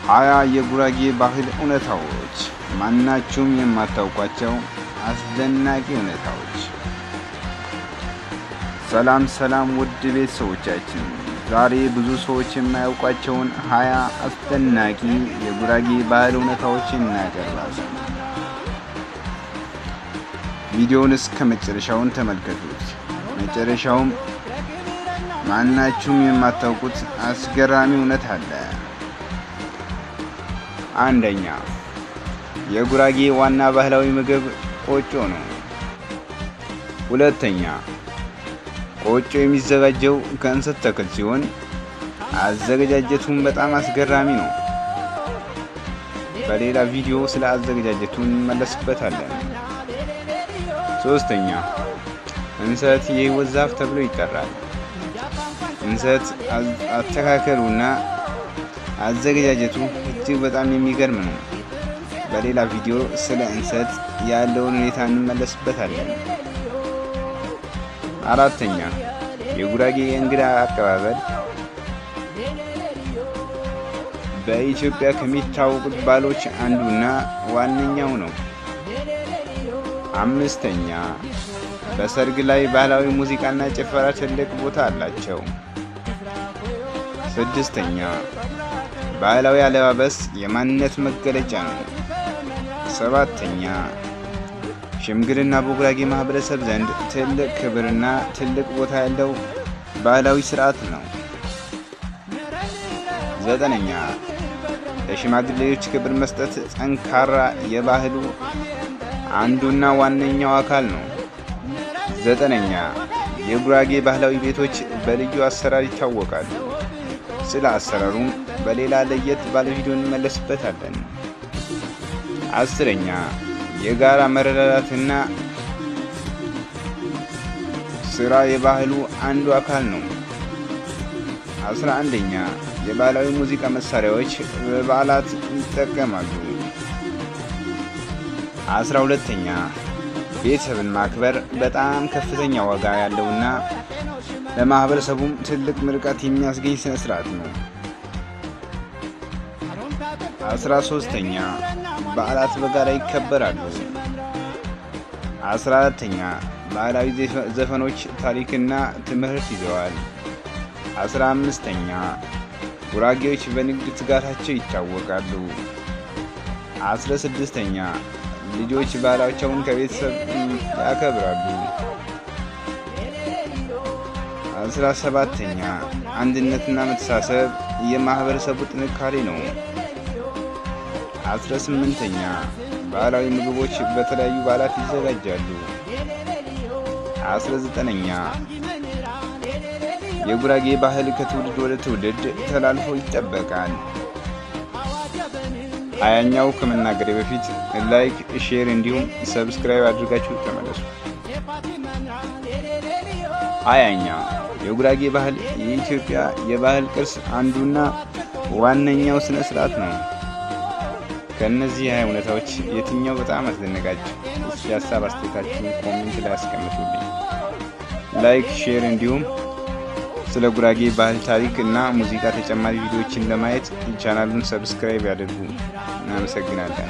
20 የጉራጌ ባህል እውነታዎች፣ ማናቸውም የማታውቋቸው አስደናቂ እውነታዎች። ሰላም ውድ ቤተሰቦቻችን፣ ዛሬ ብዙ ሰዎች የማያውቋቸውን 20 አስደናቂ የጉራጌ ባህል እውነታዎችን እናቀርባለን። ቪዲዮውን እስከ መጨረሻውን ተመልከቱት። መጨረሻውም ማናችሁም የማታውቁት አስገራሚ እውነት አለ። አንደኛ፣ የጉራጌ ዋና ባህላዊ ምግብ ቆጮ ነው። ሁለተኛ፣ ቆጮ የሚዘጋጀው ከእንሰት ተክል ሲሆን አዘገጃጀቱም በጣም አስገራሚ ነው። በሌላ ቪዲዮ ስለ አዘገጃጀቱ እንመለስበታለን። ሶስተኛ፣ እንሰት የህይወት ዛፍ ተብሎ ይጠራል። እንሰት አተካከሉና አዘገጃጀቱ እጅግ በጣም የሚገርም ነው። በሌላ ቪዲዮ ስለ እንሰት ያለውን ሁኔታ እንመለስበታለን። አራተኛ፣ የጉራጌ እንግዳ አቀባበል በኢትዮጵያ ከሚታወቁት ባህሎች አንዱና ዋነኛው ነው። አምስተኛ፣ በሰርግ ላይ ባህላዊ ሙዚቃና ጭፈራ ትልቅ ቦታ አላቸው። ስድስተኛ፣ ባህላዊ አለባበስ የማንነት መገለጫ ነው። ሰባተኛ፣ ሽምግልና በጉራጌ ማህበረሰብ ዘንድ ትልቅ ክብርና ትልቅ ቦታ ያለው ባህላዊ ስርዓት ነው። ዘጠነኛ፣ ለሽማግሌዎች ክብር መስጠት ጠንካራ የባህሉ አንዱና ዋነኛው አካል ነው። ዘጠነኛ፣ የጉራጌ ባህላዊ ቤቶች በልዩ አሰራር ይታወቃሉ። ስለ አሰራሩም በሌላ ለየት ባለ ቪዲዮ እንመለስበታለን። አስረኛ፣ የጋራ መረዳዳትና ስራ የባህሉ አንዱ አካል ነው። 11ኛ፣ የባህላዊ ሙዚቃ መሳሪያዎች በበዓላት ይጠቀማሉ። 12ኛ፣ ቤተሰብን ማክበር በጣም ከፍተኛ ዋጋ ያለውና ለማህበረሰቡም ትልቅ ምርቃት የሚያስገኝ ስነ ስርዓት ነው። 13ኛ፣ በዓላት በጋራ ይከበራሉ። 14ኛ፣ ባህላዊ ዘፈኖች ታሪክና ትምህርት ይዘዋል። 15ኛ፣ ጉራጌዎች በንግድ ትጋታቸው ይታወቃሉ። 16ኛ፣ ልጆች ባህላቸውን ከቤተሰብ ያከብራሉ። 17ኛ፣ አንድነትና መተሳሰብ የማህበረሰቡ ጥንካሬ ነው። 18ኛ፣ ባህላዊ ምግቦች በተለያዩ በዓላት ይዘጋጃሉ። 19ኛ፣ የጉራጌ ባህል ከትውልድ ወደ ትውልድ ተላልፎ ይጠበቃል። 20ኛው ከመናገሬ በፊት ላይክ፣ ሼር እንዲሁም ሰብስክራይብ አድርጋችሁ ተመለሱ። 20ኛ፣ የጉራጌ ባህል የኢትዮጵያ የባህል ቅርስ አንዱና ዋነኛው ስነ ስርዓት ነው። ከነዚህ 20 እውነታዎች የትኛው በጣም አስደነቃችሁ? እስኪ ሀሳብ አስተያየታችሁን ኮሜንት ላይ አስቀምጡልኝ። ላይክ፣ ሼር እንዲሁም ስለ ጉራጌ ባህል ታሪክ እና ሙዚቃ ተጨማሪ ቪዲዮዎችን ለማየት ቻናሉን ሰብስክራይብ ያድርጉ። እናመሰግናለን።